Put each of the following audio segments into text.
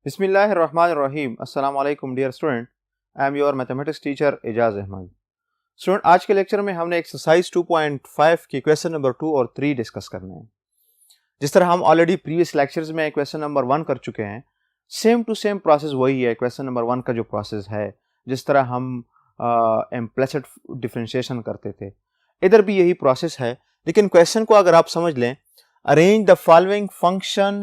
बिस्मिल्लाहिर्रहमानिर्रहीम। अस्सलाम वालेकुम dear student, I am your mathematics teacher Ejaz Ahmad. Student, आज के लेक्चर में हमने एक्सरसाइज 2.5 की क्वेश्चन नंबर 2 और 3 डिस्कस करने हैं। जिस तरह हम ऑलरेडी प्रीवियस लेक्चर्स में क्वेश्चन नंबर 1 कर चुके हैं, सेम टू सेम प्रोसेस वही है। क्वेश्चन नंबर 1 का जो प्रोसेस है, जिस तरह हम इम्प्लिसिट डिफरेंशिएशन करते थे, इधर भी यही प्रोसेस है। लेकिन क्वेश्चन को अगर आप समझ लें, arrange the following function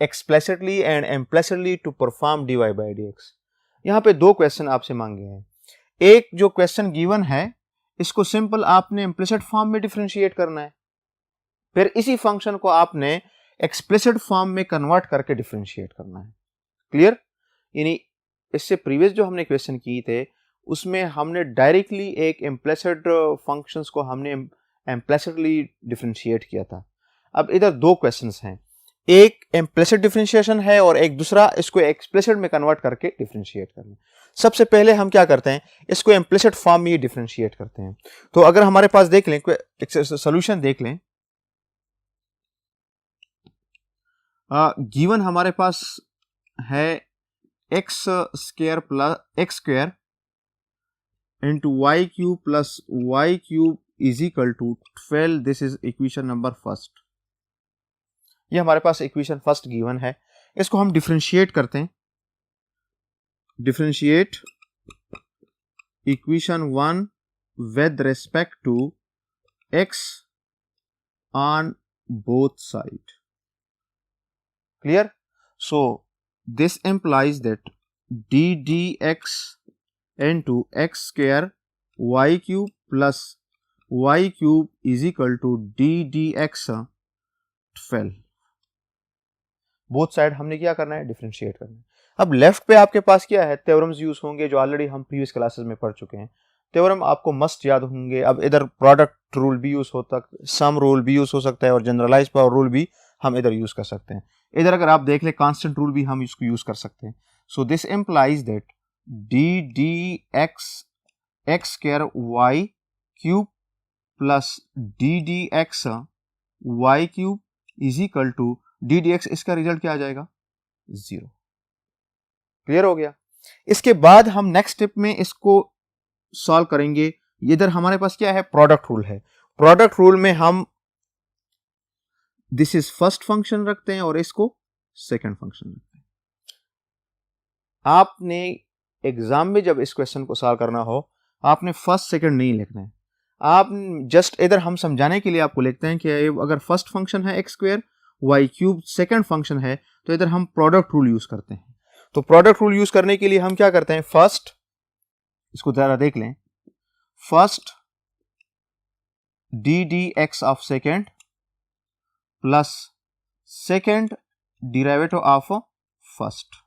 explicitly and implicitly to perform dy by dx। यहाँ पे दो क्वेश्चन आपसे मांगे हैं। एक जो क्वेश्चन गिवन है, इसको सिंपल आपने इम्प्लिसिट फॉर्म में डिफरेंशिएट करना है, फिर इसी फंक्शन को आपने एक्सप्लिसिट फॉर्म में कन्वर्ट करके डिफरेंशिएट करना है। क्लियर? यानी इससे प्रीवियस जो हमने क्वेश्चन किए थे, उसमें हमने डायरेक्टली एक इम्प्लिसिट फंक्शंस को हमने इम्प्लिसिटली डिफरेंशिएट किया था। अब इधर दो क्वेश्चंस हैं, एक इम्प्लिसिट डिफरेंशिएशन है और एक दूसरा इसको एक्सप्लिसिट में कन्वर्ट करके डिफरेंशिएट करना। सबसे पहले हम क्या करते हैं, इसको इम्प्लिसिट फॉर्म में डिफरेंशिएट करते हैं। तो अगर हमारे पास देख लें, सॉल्यूशन देख लें, गिवन हमारे पास है x square plus x square into y cube plus y cube is equal to 12। This is equation number first. ये हमारे पास इक्वेशन फर्स्ट गिवन है। इसको हम डिफरेंशिएट करते हैं। Differentiate equation 1 with respect to x on both side. Clear? So this implies that d d x into x square y cube plus y cube is equal to d d x 12। Both side हमने क्या करना है, differentiate करना है। अब left पे आपके पास क्या है, थ्योरम्स यूज होंगे जो ऑलरेडी हम प्रीवियस क्लासेस में पढ़ चुके हैं। थ्योरम आपको मस्ट याद होंगे। अब इधर प्रोडक्ट रूल भी यूज होता, सम रूल भी यूज हो सकता है और जनरलाइज पावर रूल भी हम इधर यूज कर सकते हैं। इधर अगर आप देख ले, कांस्टेंट रूल भी हम इसको यूज कर सकते हैं। So this implies that d d x x square y cube plus d d x y cube is equal to d d x. इसका रिजल्ट क्या आ जाएगा, 0। क्लियर हो गया? इसके बाद हम नेक्स्ट स्टेप में इसको सॉल्व करेंगे। इधर हमारे पास क्या है, प्रोडक्ट रूल है। प्रोडक्ट रूल में हम दिस इज फर्स्ट फंक्शन रखते हैं और इसको सेकंड फंक्शन रखते हैं। आपने एग्जाम में जब इस क्वेश्चन को सॉल्व करना हो, आपने फर्स्ट सेकंड नहीं लिखना है। आप जस्ट इधर हम समझाने के लिए आपको लिखते हैं कि अगर फर्स्ट फंक्शन है x square y cube, second function है, तो इधर हम प्रोडक्ट रूल यूज करते हैं। तो प्रोडक्ट रूल यूज करने के लिए हम क्या करते हैं, फर्स्ट, इसको जरा देख लें, first d d x of second plus second derivative of first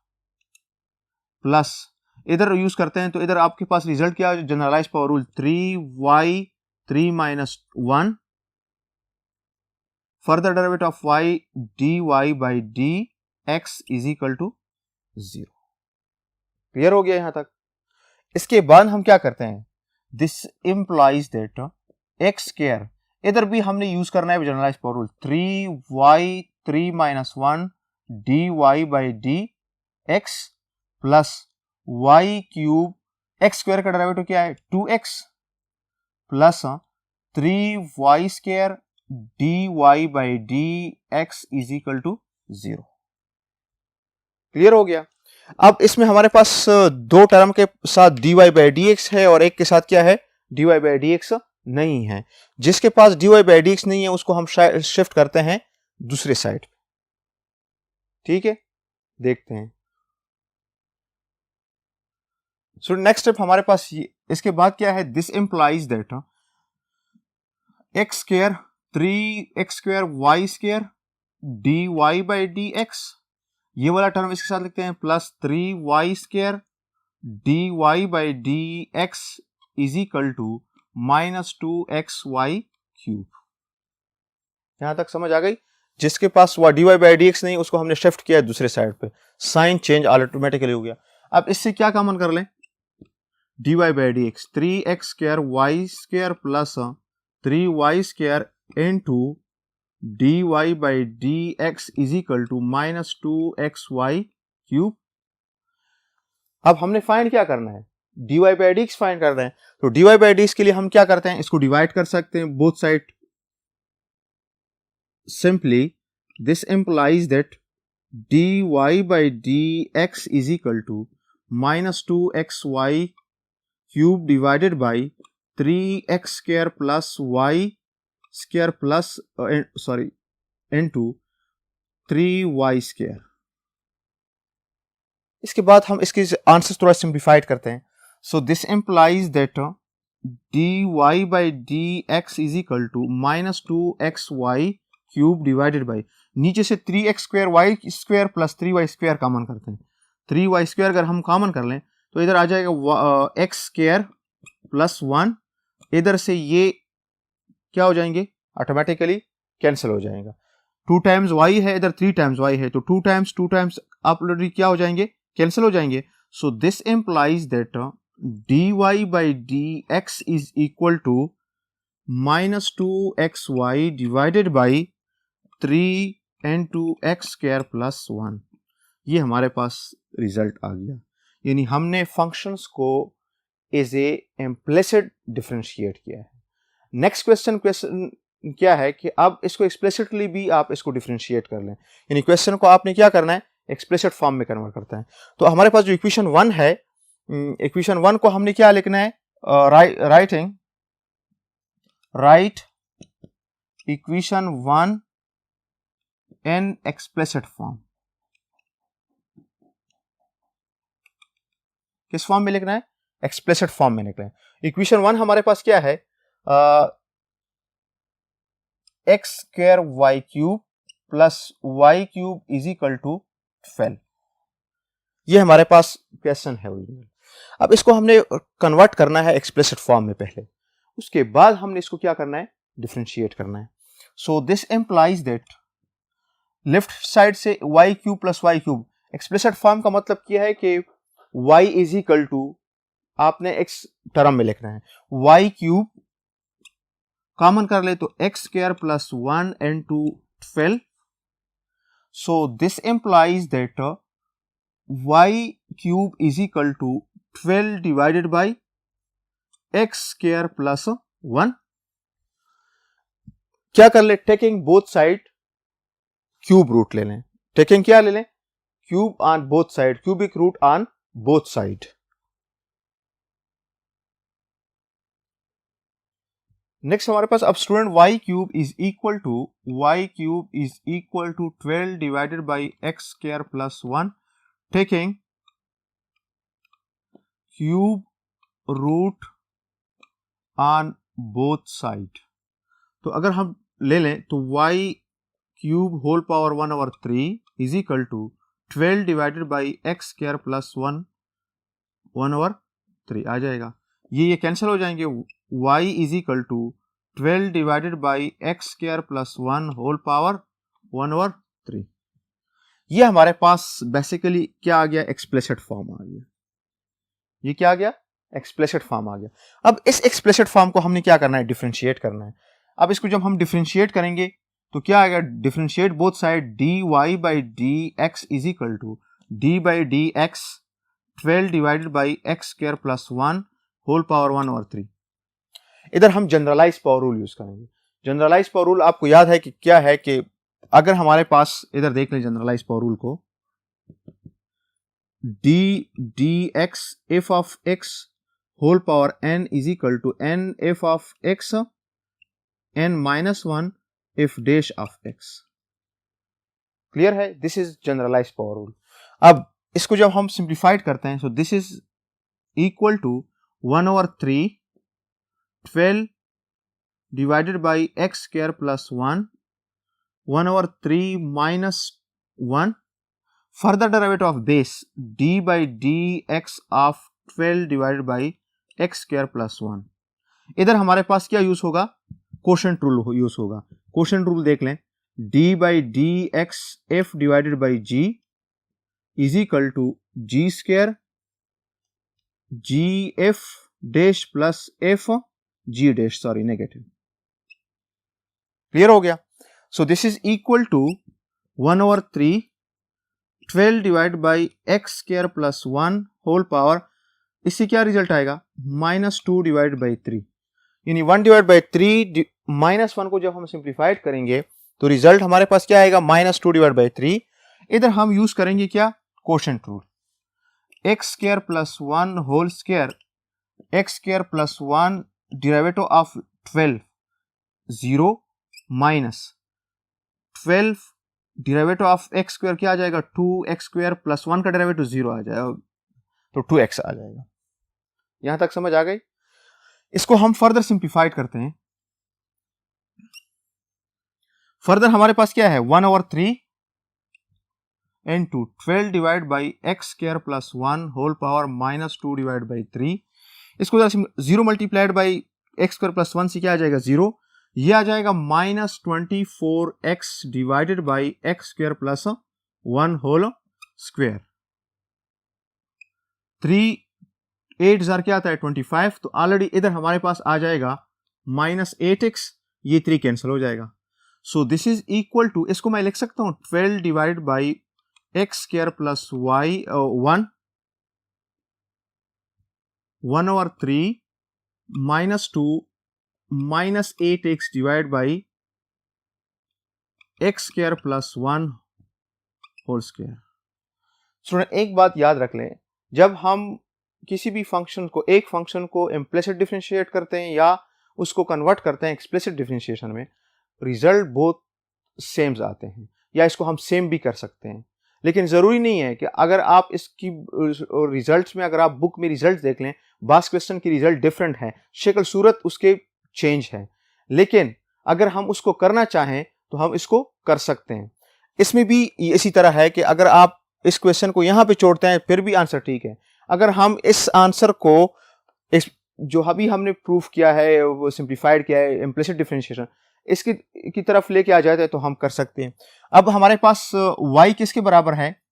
plus इधर यूज करते हैं। तो इधर आपके पास रिजल्ट क्या है, generalise power rule 3y 3 minus 1 further derivative of y dy by dx is equal to 0। Clear हो गया यहां तक? इसके बाद हम क्या करते हैं, this implies that x square, इधर भी हमने यूज करना है generalise power rule 3y 3 minus 1 dy by dx plus y cube, x square का डेरिवेटिव क्या है 2x plus 3y square dy by dx is equal to 0। Clear हो गया? अब इसमें हमारे पास दो टर्म के साथ dy by dx है और एक के साथ क्या है, dy by dx नहीं है। जिसके पास dy by dx नहीं है उसको हम शिफ्ट करते हैं दूसरे साइड। ठीक है, देखते हैं। सो नेक्स्ट स्टेप हमारे पास इसके बाद क्या है, this implies that x square 3x square y square dy by dx, ये वाला टर्म इसके साथ लिखते हैं, plus 3y square dy by dx is equal to minus 2xy cube. यहां तक समझ आ गई? जिसके पास dy by dx नहीं, उसको हमने शिफ्ट किया दूसरे साइड पे, साइन चेंज ऑटोमेटिकली हो गया। अब इससे क्या कॉमन कर लें, dy by dx 3x square y square plus 3y square into dy by dx is equal to minus 2xy cube अब हमने फाइंड क्या करना है, dy बाई dx फाइंड करना है। तो dy बाई dx के लिए हम क्या करते हैं, इसको डिवाइड कर सकते हैं both side. Simply this implies that dy by dx is equal to minus 2xy cube divided by 3x square plus y square plus into 3y square। इसके बाद हम इसके आंसर थोड़ा सिंप्लीफाइड करते हैं। So this implies that dy by dx is equal to minus 2xy cube divided by, नीचे से 3x square y square plus 3y square common करते हैं। 3y स्क्वायर अगर हम कॉमन कर लें तो इधर आ जाएगा x स्क्वायर प्लस 1, इधर से ये क्या हो जाएंगे, ऑटोमेटिकली कैंसिल हो जाएगा। 2 टाइम्स y है, इधर 3 टाइम्स y है, तो 2 टाइम्स आप ऑलरेडी क्या हो जाएंगे, कैंसिल हो जाएंगे। So this implies that dy by dx is equal to minus 2xy divided by 3 into x square plus 1। ये हमारे पास रिजल्ट आ गया, यानी हमने फंक्शंस को एज ए इम्प्लिसिट डिफरेंशिएट किया है। नेक्स्ट क्वेश्चन क्या है कि अब इसको एक्सप्लिसिटली भी आप इसको डिफरेंशिएट कर लें, यानी क्वेश्चन को आपने क्या करना है, एक्सप्लिसिट फॉर्म में कन्वर्ट करता है। तो हमारे पास जो इक्वेशन 1 है, इक्वेशन 1 को हमने क्या लिखना है, right equation 1 in explicit form. किस फॉर्म में लिखना है, एक्सप्लिसिट फॉर्म में लिखना है। इक्वेशन 1 हमारे पास क्या है, x square y cube plus y cube is equal to 12। ये हमारे पास क्वेश्चन है ओरिजिनल। अब इसको हमने कन्वर्ट करना है एक्सप्लिसिट फॉर्म में पहले, उसके बाद हमने इसको क्या करना है, डिफरेंशिएट करना है। So this implies that left side से y cube plus y cube, explicit form का मतलब क्या है कि y इज इक्वल टू, आपने x टर्म में लिखना है, y क्यूब कॉमन कर ले तो x square plus 1 into 12। So this implies that y cube is equal to 12 divided by x square plus 1। क्या कर ले, taking both side cube root ले लें, टेकिंग क्या ले लें, cube on both side, cubic root on both side. Next हमारे पास अब student y cube is equal to 12 divided by x square plus 1, taking cube root on both side. तो अगर हम ले लें तो y cube whole power 1/3 is equal to 12 divided by x square plus 1/3 आ जाएगा। ये कैंसिल हो जाएंगे, y is equal to 12 divided by x square plus 1 whole power 1/3। ये हमारे पास बेसिकली क्या आ गया, एक्सप्लिसिट फॉर्म आ गया। ये क्या आ गया, एक्सप्लिसिट फॉर्म आ गया। अब इस एक्सप्लिसिट फॉर्म को हमने क्या करना है, डिफरेंशिएट करना है। अब इसको जब हम डिफरेंशिएट करेंगे तो क्या आएगा, differentiate both side, dy by dx is equal to d by dx 12 divided by x square plus 1 whole power 1/3। इधर हम जनरलाइज पावर रूल यूज करेंगे। जनरलाइज पावर रूल आपको याद है कि क्या है, कि अगर हमारे पास, इधर देख लें जनरलाइज पावर रूल को, dx f of x whole power n is equal to n f of x n minus 1 if dash of x। Clear है, this is generalize power rule. अब इसको जब हम सिंप्लीफाइड करते हैं, so this is equal to 1/3 12 divided by x square plus 1 1/3 minus 1, further derivative of base d by dx of 12 divided by x square plus 1। इधर हमारे पास क्या यूज होगा, कोशेंट रूल यूज होगा। कोशेंट रूल देख लें, d by dx f divided by g is equal to g square g f dash plus f g dash, sorry negative. Clear हो गया। So this is equal to 1/3 12 divide by x square plus 1 whole power, इससे क्या result आएगा, -2 divide by 3, यानी 1 divide by 3 -1 को जब हम simplified करेंगे तो रिजल्ट हमारे पास क्या आएगा, -2 डिवाइड बाई 3। इधर हम यूज करेंगे क्या, quotient rule, x square plus 1 whole square, x square plus 1 derivative of 12 0 minus 12 derivative of x square क्या आ जाएगा, 2x स्क्वायर प्लस 1 का डेरिवेटिव 0 आ जाएगा, तो 2x आ जाएगा। यहां तक समझ आ गई। इसको हम फर्दर सिंप्लीफाइड करते हैं। फर्दर हमारे पास क्या है, 1/3 into 12 divide by x square plus 1 whole power -2 divide by 3। इसको 0 multiplied by x square plus 1 से क्या आ जाएगा, 0, ये आ जाएगा -24x divided by x square plus 1 whole square. 3 8 हजार क्या आता है, 25, तो ऑलरेडी इधर हमारे पास आ जाएगा -8x, ये 3 कैंसिल हो जाएगा। So this is equal to, इसको मैं लिख सकता हूं 12 divide by x square plus y 1/3 -2 -8x divide by x square plus 1 whole square. Student एक बात याद रख लें, जब हम किसी भी फंक्शन को, एक फंक्शन को इम्प्लिसिट डिफरेंशिएट करते हैं या उसको कन्वर्ट करते हैं एक्सप्लिसिट डिफरेंशिएशन में, रिजल्ट बहुत सेम आते हैं, या इसको हम सेम भी कर सकते हैं। लेकिन ज़रूरी नहीं है कि अगर आप इसकी रिजल्ट्स में, अगर आप बुक में रिजल्ट देख लें, बास क्वेश्चन की रिजल्ट डिफरेंट है, शक्ल सूरत उसके चेंज है, लेकिन अगर हम उसको करना चाहें तो हम इसको कर सकते हैं। इसमें भी इसी तरह है कि अगर आप इस क्वेश्चन को यहाँ पे छोड़ते हैं फिर भी आंसर ठीक है। अगर हम इस आंसर को, इस जो अभी हमने प्रूफ किया है, वो सिंप्लीफाइड किया है, इम्प्लिसिट डिफरेंशिएशन, इसकी की तरफ लेके आ जाते हैं तो हम कर सकते हैं। अब हमारे पास y किसके बराबर है,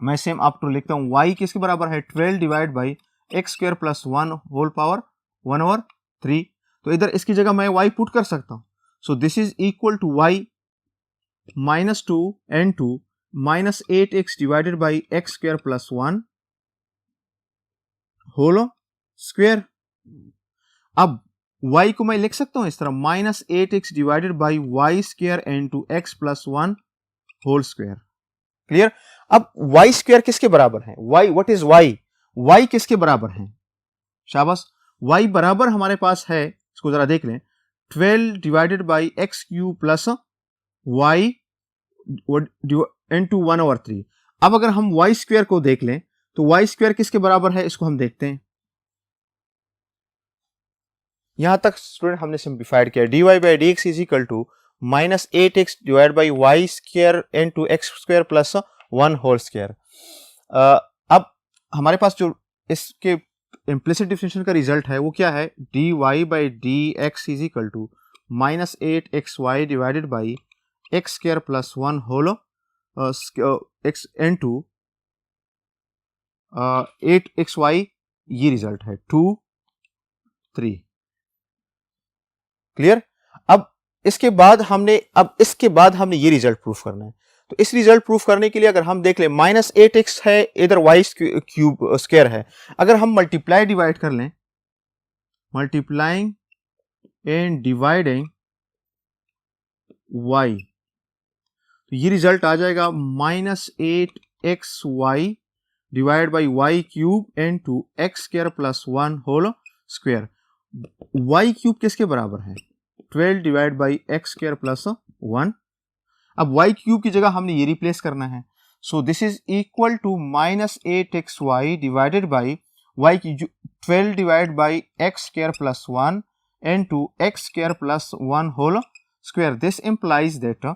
मैं सेम आपको लिखता हूं, y किसके बराबर है, 12 divide by x square plus 1 whole power 1/3। तो इधर इसकी जगह मैं y पुट कर सकता हूं। So this is equal to y -2 n2 -8x divided by x square plus 1 whole square. अब y को मैं लिख सकता हूं इस तरह, -8x divided by y square into x plus 1 whole square. Clear. अब y स्क्वायर किसके बराबर है, y, what is y, y किसके बराबर है, शाबाश, y बराबर हमारे पास है, इसको जरा देख लें, 12 divided by x cube plus y into 1/3। अब अगर हम y स्क्वायर को देख लें तो y स्क्वायर किसके बराबर है, इसको हम देखते हैं। यहां तक स्टूडेंट हमने सिंप्लीफाइड किया, dy by d x is equal to -8x divide by y square into x square plus 1 whole square. अब हमारे पास जो इसके इम्प्लिसिट डिफरेंशिएशन का रिजल्ट है वो क्या है, dy by d x is equal to -8xy divided by x square plus 1 whole x into 8xy, ये रिजल्ट है 2 3। क्लियर। अब इसके बाद हमने ये रिजल्ट प्रूफ करना है। तो इस रिजल्ट प्रूफ करने के लिए अगर हम देख लें, -8x है, इधर y क्यूब स्क्वायर है, अगर हम मल्टीप्लाई डिवाइड कर लें, मल्टीप्लाइंग एंड डिवाइडिंग y, तो ये रिजल्ट आ जाएगा -8xy divide by y cube into x square plus 1 whole square. y cube किसके बराबर है, 12 divide by x square plus 1। अब y क्यूब की जगह हमने ये रिप्लेस करना है। So this is equal to -8xy divided by y की 12 divide by x square plus 1 into x square plus 1 whole square. This implies that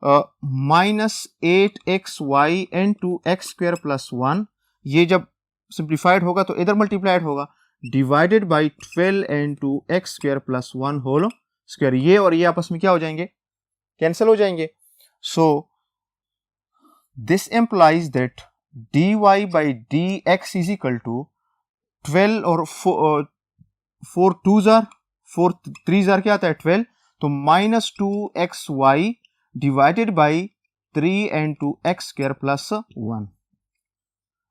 -8xy into x square plus 1, ये जब simplified होगा तो इधर मल्टीप्लाइड होगा, divided by 12 into x square plus 1 whole square. ये और ये आपस में क्या हो जाएंगे, कैंसिल हो जाएंगे। So this implies that dy by d x is equal to 12 और 4 2 जार 4 3 जार क्या आता है 12, तो -2xy divided by 3n2x² plus 1।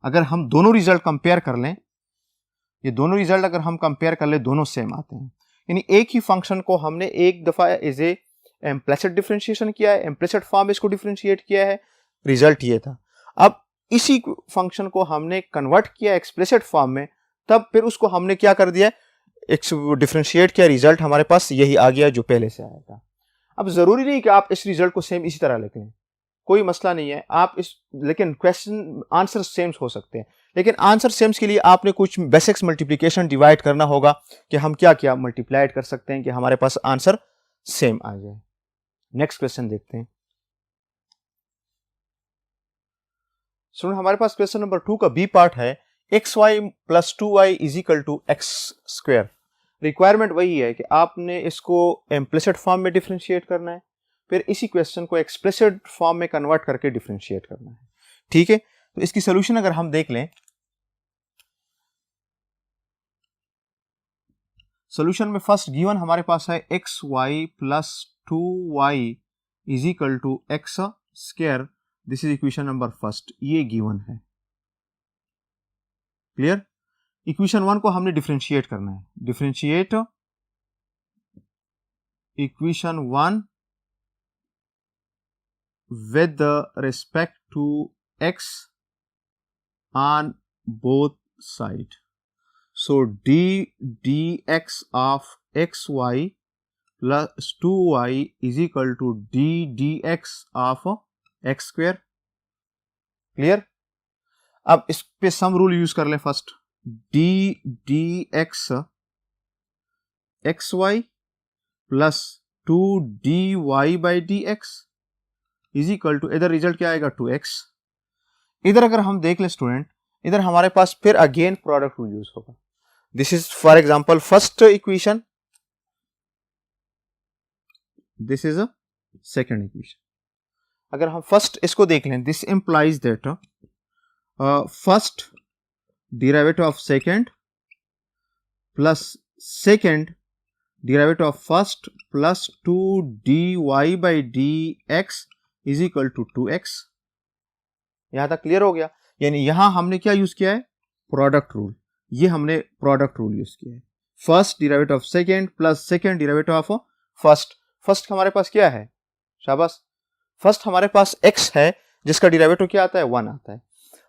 अगर हम दोनों रिजल्ट कंपेयर कर लें, ये दोनों रिजल्ट अगर हम कंपेयर कर लें, दोनों सेम आते हैं। यानी एक ही फंक्शन को हमने एक दफा एज ए इम्प्लिसिट डिफरेंशिएशन किया है, इम्प्लिसिट फॉर्म में इसको डिफरेंशिएट किया है, रिजल्ट ये था। अब इसी फंक्शन को हमने कन्वर्ट किया एक्सप्लिसिट फॉर्म में, तब फिर उसको हमने क्या कर दिया, डिफरेंशिएट किया, रिजल्ट हमारे पास यही आ गया जो पहले से आया था। अब जरूरी नहीं कि आप इस रिजल्ट को सेम इसी तरह लिख लें, कोई मसला नहीं है, आप इस लेकिन क्वेश्चन आंसर सेम हो सकते हैं, लेकिन आंसर सेम्स के लिए आपने कुछ बेसिक्स मल्टीप्लिकेशन डिवाइड करना होगा कि हम क्या क्या मल्टीप्लाइड कर सकते हैं कि हमारे पास आंसर सेम आ जाए। नेक्स्ट क्वेश्चन देखते हैं। सुनो, हमारे पास क्वेश्चन नंबर 2 का बी पार्ट है, xy plus 2y is equal to x²। Requirement वही है कि आपने इसको इम्प्लिसिट फॉर्म में डिफरेंशिएट करना है, फिर इसी क्वेश्चन को एक्सप्लिसिट फॉर्म में कन्वर्ट करके डिफरेंशिएट करना है। ठीक है, तो इसकी सोल्यूशन अगर हम देख लें, सोल्यूशन में फर्स्ट गिवन हमारे पास है xy plus 2y is equal to x²। This is equation number first, ये गिवन है। क्लियर? इक्वेशन 1 को हमने डिफरेंशिएट करना है, differentiate equation 1 with respect to x on both sides. So dx of xy plus 2y is equal to dx of x²। Clear? अब इस पे sum rule use कर लें। First dx xy plus 2dy by dx is equal to, इधर result क्या आएगा 2x। इधर अगर हम देख लें स्टूडेंट, इधर हमारे पास फिर अगेन प्रोडक्ट रूल यूज होगा। This is for example first equation, this is a second equation. अगर हम फर्स्ट इसको देख लें, this implies that first derivative of second plus second derivative of first plus 2dy by dx is equal to 2x। यहां तक clear हो गया? यानी यहां हमने क्या यूज किया है, प्रोडक्ट रूल। ये हमने प्रोडक्ट रूल यूज किया है, first derivative of second plus second derivative of first. First हमारे पास क्या है, शाबाश, फर्स्ट हमारे पास x है जिसका डेरिवेटिव क्या आता है, 1 आता है।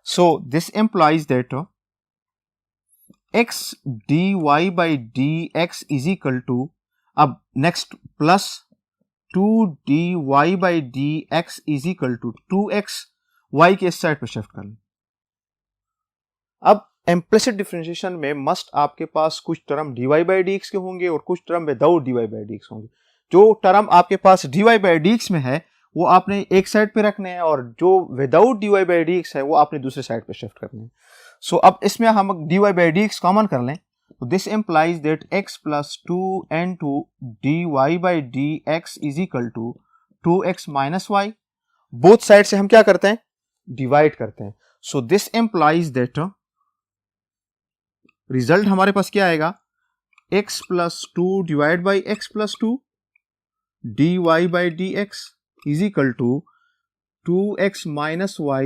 So this implies that x dy by dx is equal to, अब next plus 2dy by dx is equal to 2x, y के इस साइड पर शिफ्ट कर लें। अब इम्प्लिसिट डिफरेंशिएशन में मस्ट आपके पास कुछ टर्म dy बाई dx के होंगे और कुछ term without dy by dx होंगे। जो टर्म आपके पास dy बाई dx में है वो आपने एक साइड पे रखने हैं, और जो विदाउट dy बाई dx है वो आपने दूसरे साइड पे शिफ्ट करने हैं। सो अब इसमें हम dy बाई dx कॉमन कर लें, तो this implies that x plus 2n2 dy by dx is equal to 2x minus y। Both side से हम क्या करते हैं, डिवाइड करते हैं। So this implies that result हमारे पास क्या आएगा, x plus 2 divide by x plus 2 dy by dx is equal to 2x minus y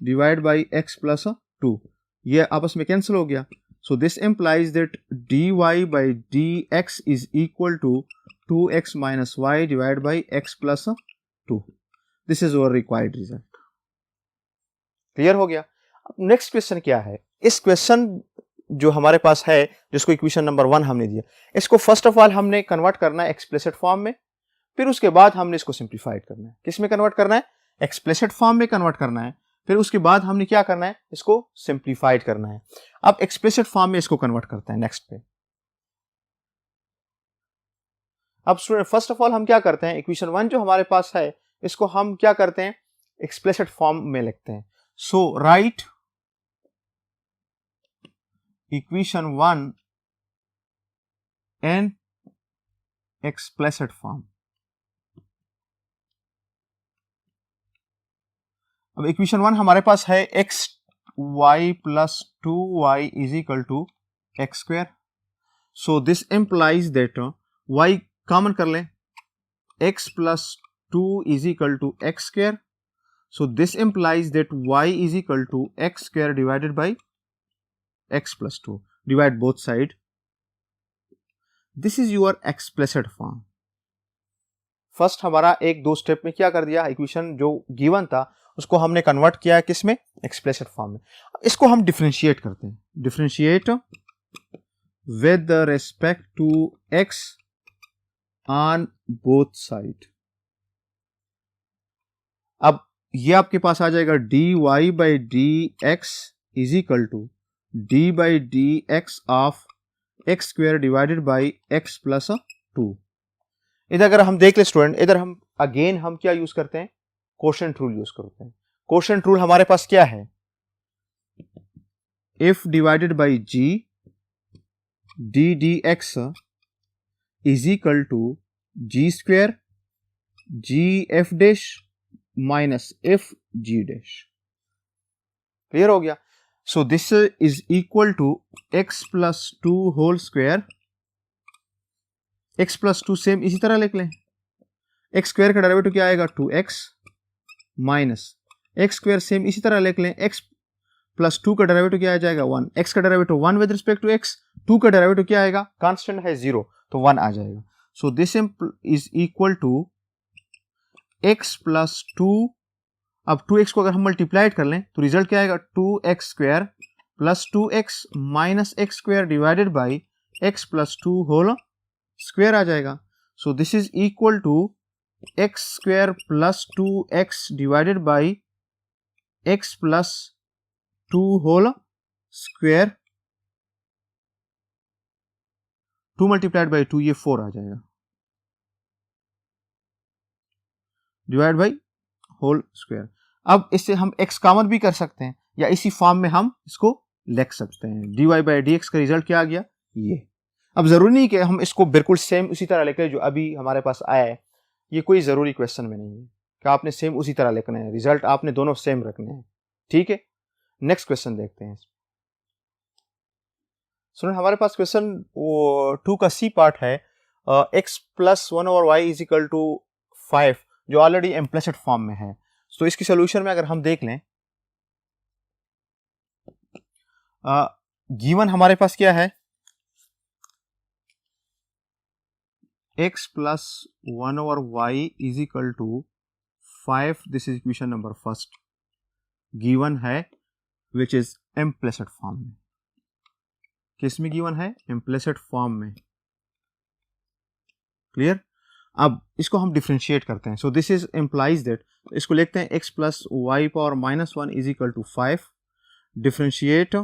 divide by x plus 2। ये आपस में कैंसिल हो गया। So this implies that dy by dx is equal to 2x minus y divide by x plus 2। This is our required result. Clear हो गया? अब next question क्या है, इस क्वेश्चन जो हमारे पास है जिसको इक्वेशन नंबर 1 हमने दिया, इसको फर्स्ट ऑफ ऑल हमने कन्वर्ट करना है एक्सप्लिसिट फॉर्म में, फिर उसके बाद हमने इसको सिंप्लीफाइड करना है। किस में कन्वर्ट करना है, एक्सप्लिसिट फॉर्म में कन्वर्ट करना है, फिर उसके बाद हमने क्या करना है, इसको सिंप्लीफाइड करना है। अब एक्सप्लिसिट फॉर्म में इसको कन्वर्ट करते हैं नेक्स्ट पे। अब स्टूडेंट फर्स्ट ऑफ ऑल हम क्या करते हैं, इक्वेशन 1 जो हमारे पास है इसको हम क्या करते हैं, एक्सप्लिसिट फॉर्म में लिखते हैं। So write equation 1 in explicit form. अब इक्वेशन 1 हमारे पास है x y plus 2y is equal to x²। So this implies that y common कर लें, x plus 2 is equal to x², So this implies that y is equal to x square divided by x plus 2. Divide both sides. This is your explicit form. First हमारा एक दो step में क्या कर दिया, equation जो given था उसको हमने कन्वर्ट किया है किस में, एक्सप्लिसिट फॉर्म में. इसको हम डिफरेंशिएट करते हैं. Differentiate with respect to x on both side. अब ये आपके पास आ जाएगा dy by d x is equal to d by d x of x square divided by x plus 2. इधर अगर हम देख ले स्टूडेंट, इधर हम अगेन हम क्या यूज करते हैं, कोशेंट रूल यूज करते हैं. कोशेंट रूल हमारे पास क्या है, if divided by g d d x is equal to g square g f dash minus f g dash. Clear हो गया. So this is equal to x plus 2 whole square. x plus 2 same इसी तरह लिख लें. X square का derivative क्या आएगा, 2x minus x square same इसी तरह लिख लें. x प्लस 2 का डेरिवेटिव क्या आ जाएगा, 1. x का derivative 1 with respect to x. 2 का डेरिवेटिव क्या आएगा, कांस्टेंट है 0 तो 1 आ जाएगा. So this is equal to x plus 2. अब 2x को अगर हम मल्टीप्लाइड कर लें तो रिजल्ट क्या आएगा, 2x square plus 2x minus x square divided by x plus 2 whole square आ जाएगा. So this is equal to x square plus 2x divided by x plus 2 whole square. 2 multiplied by 2 ये 4 आ जाएगा divide by whole square. अब इससे हम x common भी कर सकते हैं या इसी फॉर्म में हम इसको लिख सकते हैं. dy बाई डी एक्स का रिजल्ट क्या आ गया, ये. अब जरूरी नहीं कि हम इसको बिल्कुल सेम उसी तरह लिखें जो अभी हमारे पास आया है. ये कोई जरूरी क्वेश्चन में नहीं है कि आपने सेम उसी तरह लिखना है. रिजल्ट आपने दोनों सेम रखने हैं. ठीक है, नेक्स्ट क्वेश्चन देखते हैं. सुनो, हमारे पास क्वेश्चन 2 का सी पार्ट है. x plus 1 over y is equal to 5 जो ऑलरेडी इम्प्लिसिट फॉर्म में है. तो इसकी सोल्यूशन में अगर हम देख लें, गिवन हमारे पास क्या है, x plus 1 over y is equal to 5. This is equation number first given है विच इज इम्प्लिसिट फॉर्म में. किस में गिवन है, इम्प्लिसिट फॉर्म में. क्लियर. अब इसको हम डिफरेंशिएट करते हैं. So this is implies that, इसको लिखते हैं x plus y power minus 1 is equal to 5. Differentiate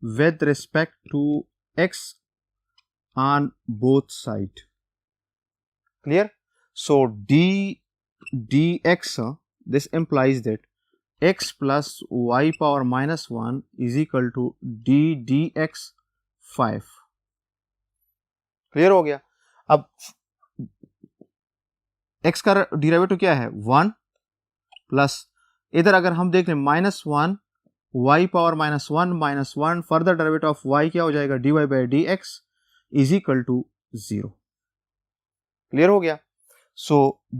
with respect to x on both side. Clear? So dx this implies that x plus y power minus 1 is equal to d dx 5. Clear हो गया. अब x का derivative क्या है, 1 plus इधर अगर हम देख लें minus 1 y power minus 1 further derivative of y क्या हो जाएगा, dy by d x is equal to 0. Clear हो गया. So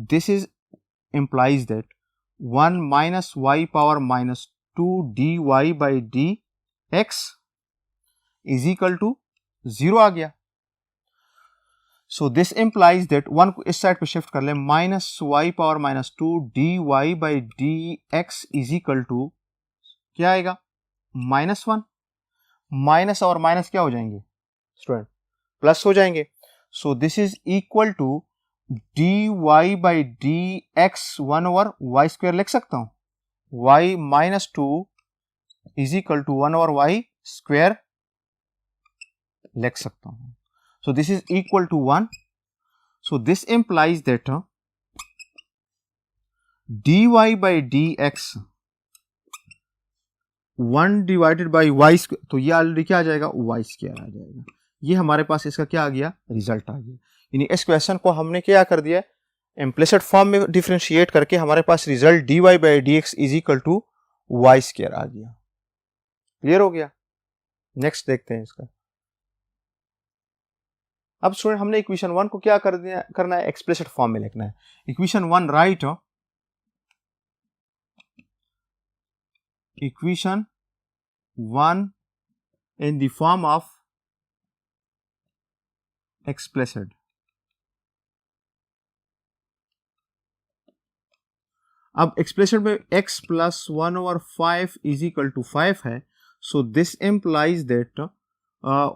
this is implies that 1 minus y power minus 2 dy by dx is equal to 0 आ गया. So this implies that 1 को इस side पे shift कर ले, minus y power minus 2 dy by dx is equal to क्या आएगा, -1. Minus और minus क्या हो जाएंगे स्टूडेंट, प्लस हो जाएंगे. So this is equal to d y by d x 1 over y square लिख सकता हूं. y minus 2 is equal to 1 over y square लिख सकता हूं. So this is equal to 1. So this implies that d y by d x 1 divided by y square, तो ये already क्या आ जाएगा, वाई स्क्वायर आ जाएगा. ये हमारे पास इसका क्या आ गया, रिजल्ट आ गया. यानी इस क्वेश्चन को हमने क्या कर दिया, इम्प्लिसिट फॉर्म में डिफरेंशिएट करके हमारे पास result dy by d x is equal to y square आ गया. क्लियर हो गया. नेक्स्ट देखते हैं इसका. अब स्टूडेंट हमने इक्वेशन 1 को क्या करना है, एक्सप्लिसिट फॉर्म में लिखना है. Equation 1 right equation 1 in the form of explicit. अब एक्सप्रेशन में x plus 1/5 is equal to 5 है, so this implies that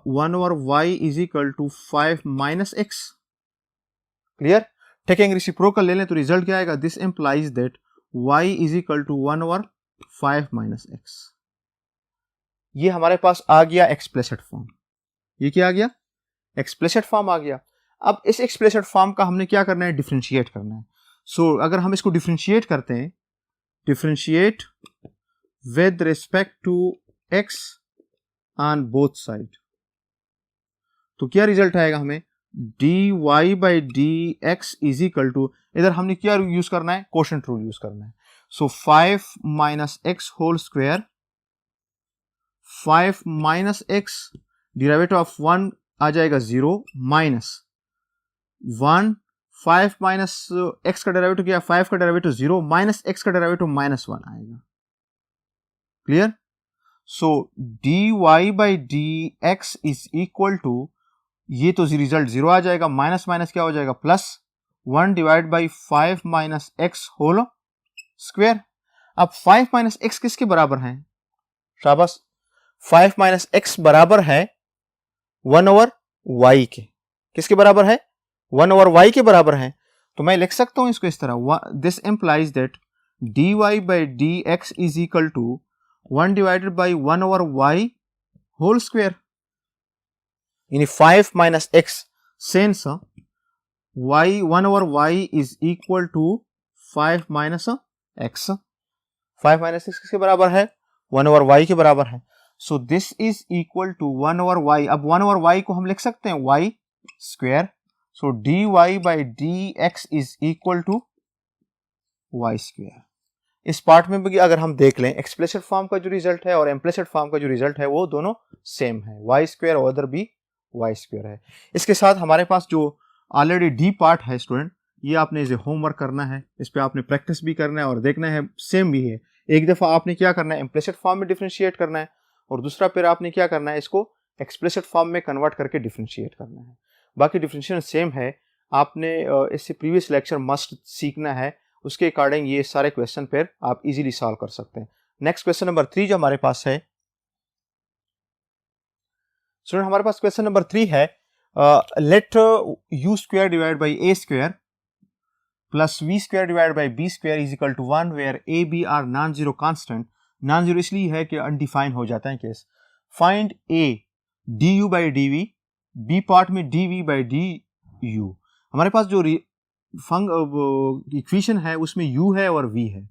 1/y is equal to 5 minus x. Clear? Taking reciprocal ले लें तो रिजल्ट क्या आएगा? This implies that y is equal to 1/5 minus x. ये हमारे पास आ गया एक्सप्लिसिट फॉर्म. ये क्या आ गया? एक्सप्लिसिट फॉर्म आ गया. अब इस एक्सप्लिसिट फॉर्म का हमने क्या करना है? डिफरेंशिएट करना है. सो अगर हम इसको डिफरेंशिएट करते हैं, differentiate with respect to x on both side, तो क्या रिजल्ट आएगा हमें? dy by d x is equal to, इधर हमने क्या यूज करना है? कोशेंट रूल यूज करना है. So 5 minus x whole square, 5 minus x, derivative of 1 आ जाएगा 0 माइनस 1, 5 माइनस एक्स का डेरिवेटिव क्या? 5 का डेरिवेटिव 0 माइनस एक्स का डेरिवेटिव -1 आएगा. Clear? So dy by d x is equal to, ये तो रिजल्ट 0 आ जाएगा, माइनस माइनस क्या हो जाएगा? Plus 1 divide by 5 minus x whole square. अब 5 माइनस एक्स किसके बराबर है? शाबाश, 5 माइनस एक्स बराबर है 1/y के. किसके बराबर है? 1/y के बराबर है. तो मैं लिख सकता हूं इसको इस तरह, this implies that dy by d x is equal to 1 divided by 1/y whole square. यानी 5 minus x since y 1/y is equal to 5 minus x. 5 minus x किसके बराबर है? 1/y के बराबर है. So this is equal to 1/y. अब 1/y को हम लिख सकते हैं y square. So dy by d x is equal to y square. इस पार्ट में भी अगर हम देख लें, एक्सप्लिसिट फॉर्म का जो रिजल्ट है और इम्प्लिसिट फॉर्म का जो रिजल्ट है वो दोनों सेम है. y स्क्वायर और उधर भी y स्क्वायर है. इसके साथ हमारे पास जो ऑलरेडी डी पार्ट है स्टूडेंट, ये आपने इसे होमवर्क करना है, इस पे आपने प्रैक्टिस भी करना है और देखना है सेम भी है. एक दफा आपने क्या करना है? इम्प्लिसिट फॉर्म में डिफरेंशिएट करना है, और दूसरा फिर आपने क्या करना है? इसको एक्सप्लिसिट फॉर्म में कन्वर्ट करके डिफरेंशिएट करना है. बाकी डिफरेंशिएशन सेम है. आपने इससे प्रीवियस लेक्चर मस्ट सीखना है, उसके अकॉर्डिंग ये सारे क्वेश्चन फिर आप इजीली सॉल्व कर सकते हैं. नेक्स्ट क्वेश्चन नंबर 3 जो हमारे पास है स्टूडेंट, हमारे पास क्वेश्चन नंबर 3 है, let u square divide by a square plus v square divide by b square is equal to 1 where a b are non zero constant. Non zero इसलिए है कि undefined हो जाता है case. Find a du by dv, b part में dv by du. हमारे पास जो equation है उसमें u है और v है.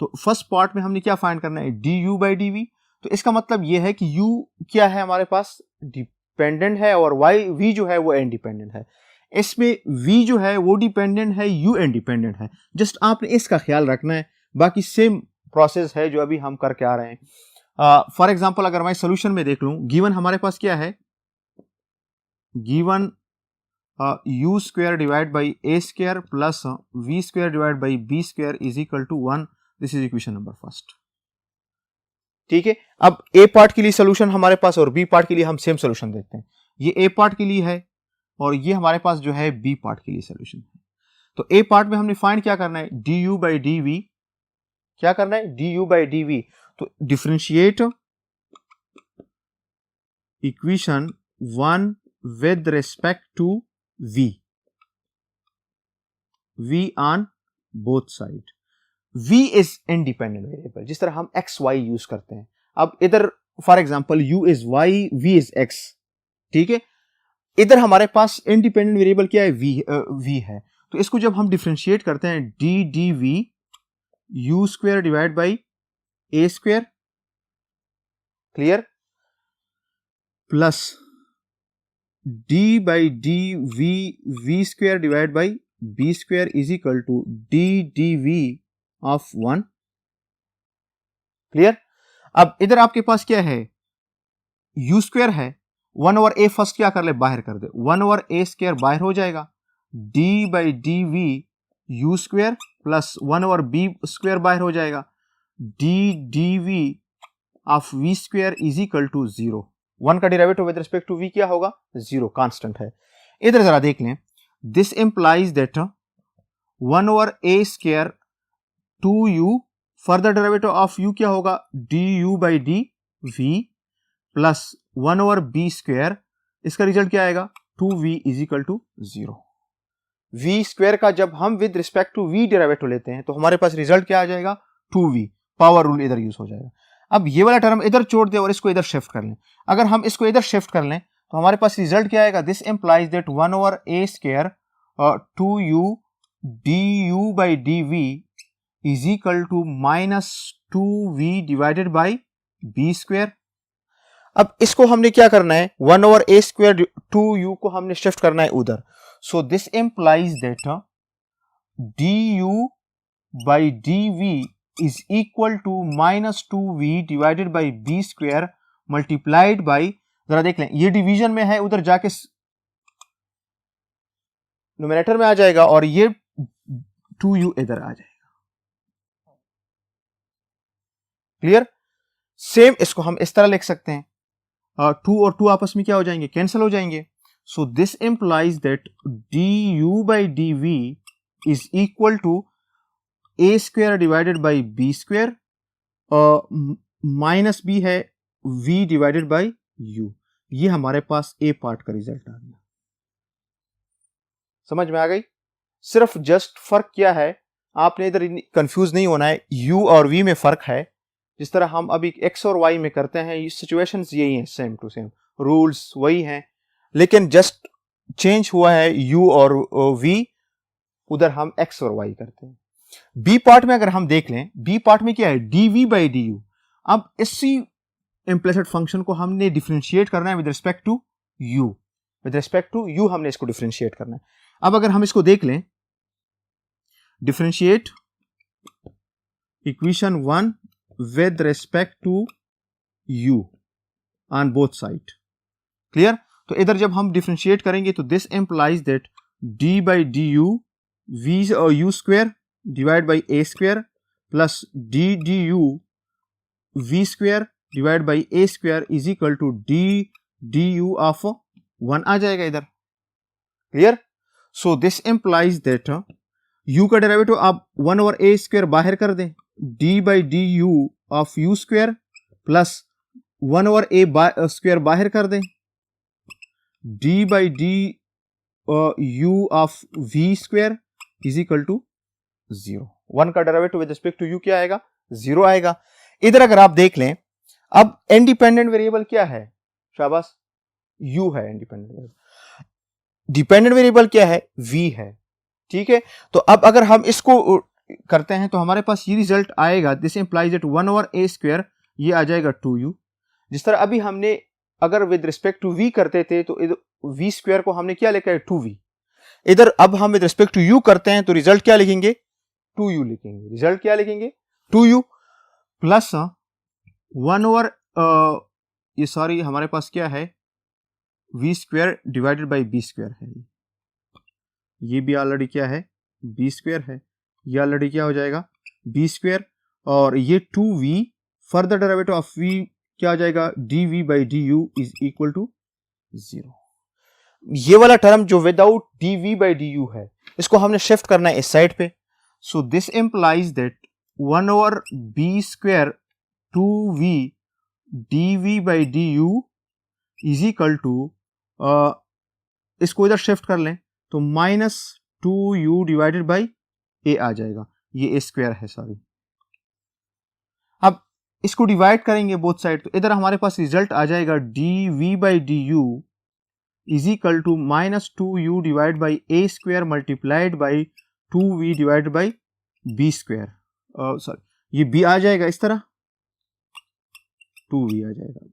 तो फर्स्ट पार्ट में हमने क्या फाइंड करना है? du by dv. तो इसका मतलब यह है कि u क्या है? हमारे पास डिपेंडेंट है और v जो है वो इंडिपेंडेंट है. इसमें v जो है वो डिपेंडेंट है, u इंडिपेंडेंट है. जस्ट आपने इसका ख्याल रखना है. बाकी सेम प्रोसेस है जो अभी हम करके आ रहे हैं. फॉर एग्जांपल अगर मैं सोल्यूशन में देख लूं, गिवन हमारे पास क्या है? Given u square divide by a square plus v square divide by b square is equal to 1. This is equation number first. ठीक है. अब a पार्ट के लिए सोल्यूशन हमारे पास और b पार्ट के लिए हम सेम सोल्यूशन देखते हैं. ये a पार्ट के लिए है और ये हमारे पास जो है b पार्ट के लिए सोल्यूशन है. तो a पार्ट में हमने फाइंड क्या करना है? du by dv. क्या करना है? du by dv. तो differentiate equation 1 with respect to v on both side. v is independent variable, जिस तरह हम x y यूज करते हैं. अब इधर for example u is y, v is x. ठीक है. इधर हमारे पास इंडिपेंडेंट वेरिएबल क्या है? v है. तो इसको जब हम डिफरेंशिएट करते हैं, d dv u square divide by a square, clear, plus d by d v square divide by b square is equal to d dv of 1. Clear. अब इधर आपके पास क्या है? u स्क्वायर है. 1/a फर्स्ट क्या कर ले? बाहर कर दे. 1/a स्क्वायर बाहर हो जाएगा. d by dv u square plus 1/b square बाहर हो जाएगा. d dv of v square is equal to 0। 1 का derivative with respect to v क्या होगा? 0, कांस्टेंट है। इधर जरा देख लें, this implies that 1 over a square 2u, further derivative of u क्या होगा? du by d v plus 1 over b square, इसका रिजल्ट क्या आएगा? 2v is equal to 0। v square का जब हम with respect to v derivative लेते हैं तो हमारे पास रिजल्ट क्या आ जाएगा? 2v। पावर रूल इधर यूज हो जाएगा। अब ये वाला टर्म इधर छोड़ दे और इसको इधर शिफ्ट कर लें। अगर हम इसको इधर शिफ्ट कर लें तो हमारे पास रिजल्ट क्या आएगा? This implies that 1 over a square 2u du by dv is equal to minus 2v divided by b square. अब इसको हमने क्या करना है? 1 ओवर a स्क्वायर 2u को हमने शिफ्ट करना है उधर। So this implies that du by dv is equal to minus 2v divided by b square multiplied by, जरा देख लें ये डिवीजन में है, उधर जाके न्यूमरेटर में आ जाएगा और ये 2u इधर आ जाएगा। क्लियर? सेम इसको हम इस तरह लिख सकते हैं, 2 और 2 आपस में क्या हो जाएंगे? कैंसिल हो जाएंगे। So this implies that du by dv is equal to a square divided by b square minus b है v डिवाइडेड बाई u। ये हमारे पास a पार्ट का रिजल्ट आ गया। समझ में आ गई? सिर्फ जस्ट फर्क क्या है, आपने इधर कंफ्यूज नहीं होना है। u और v में फर्क है, जिस तरह हम अभी x और y में करते हैं, ये सिचुएशंस यही हैं, सेम टू सेम, रूल्स वही हैं, लेकिन जस्ट चेंज हुआ है u और v, उधर हम x और y करते हैं। b पार्ट में अगर हम देख लें, b पार्ट में क्या है? dv by du। अब इसी इम्प्लिसिट फंक्शन को हमने डिफरेंशिएट करना है with respect to u, with respect to u हमने इसको डिफरेंशिएट करना है। अब अगर हम इसको देख लें, differentiate equation 1 with respect to u on both side। Clear? तो इधर जब हम डिफरेंशिएट करेंगे तो this implies that d by d u v u square divide by a square plus d d u v square divide by a square is equal to d d u of 1 आ जाएगा इधर। Clear? So this implies that u का derivative आप 1 over a square बाहर कर दें, d by d u of u square plus 1 over a square बाहर कर दें, d by d u of v square is equal to 0। 1 का derivative with respect to u क्या आएगा? 0 आएगा। इधर अगर आप देख लें, अब इंडिपेंडेंट वेरिएबल क्या है? शाबाश, u है इंडिपेंडेंट वेरिएबल। डिपेंडेंट वेरिएबल क्या है? v है। ठीक है, तो अब अगर हम इसको करते हैं तो हमारे पास ये रिजल्ट आएगा, this implies that 1 over a square, ये आ जाएगा 2u। जिस तरह अभी हमने अगर विद रिस्पेक्ट टू v करते थे तो v स्क्वायर को हमने क्या लिखा है? 2v। इधर अब हम विद रिस्पेक्ट टू u करते हैं तो रिजल्ट क्या लिखेंगे? 2u लिखेंगे। रिजल्ट क्या लिखेंगे? 2u प्लस 1 ओवर ये सॉरी हमारे पास क्या है? v square divided by b square है। ये भी ऑलरेडी क्या है? b स्क्वायर है। ये ऑलरेडी क्या हो जाएगा? b स्क्वायर, और ये 2v, further derivative of v क्या हो जाएगा? dv by du is equal to 0। ये वाला टर्म जो विदाउट dv बाई du है, इसको हमने शिफ्ट करना है इस साइड पे। So this implies that 1 over b square 2v dv by du is equal to, इसको इधर शिफ्ट कर लें तो minus 2u divided by a आ जाएगा। ये a स्क्वायर है, सॉरी। अब इसको डिवाइड करेंगे बोथ साइड, तो इधर हमारे पास रिजल्ट आ जाएगा dv by du is equal to minus 2u divide by a square multiplied by 2v divide by b square. Sorry, ये b आ जाएगा इस तरह, 2v आ जाएगा,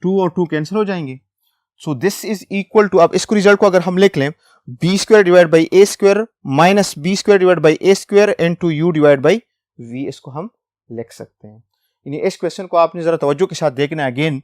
2 और 2 कैंसिल हो जाएंगे। So this is equal to, अब इसको रिजल्ट को अगर हम लिख लें, b square divide by a square minus b square divide by a square into u divide by v, इसको हम लिख सकते हैं। यानी इस क्वेश्चन को आपने जरा तवज्जो के साथ देखना है। अगेन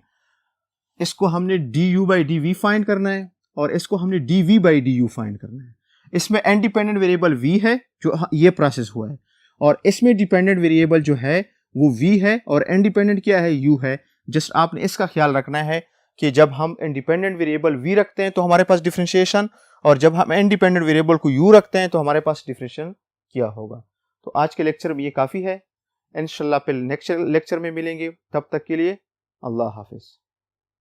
इसको हमने d u by d v find करना है और इसको हमने d v by d u find करना है। इसमें इंडिपेंडेंट वेरिएबल v है जो ये प्रोसेस हुआ है, और इसमें डिपेंडेंट वेरिएबल जो है वो v है और इंडिपेंडेंट क्या है? u है। जस्ट आपने इसका ख्याल रखना है कि जब हम इंडिपेंडेंट वेरिएबल वी रखते हैं तो हमारे पास डिफरेंशिएशन, और जब हम इंडिपेंडेंट वेरिएबल को यू रखते हैं तो हमारे पास डिफरेंशिएशन क्या होगा। तो आज के लेक्चर में ये काफ़ी है, इंशाल्लाह फिर नेक्स्ट लेक्चर में मिलेंगे, तब तक के लिए अल्लाह हाफिज़।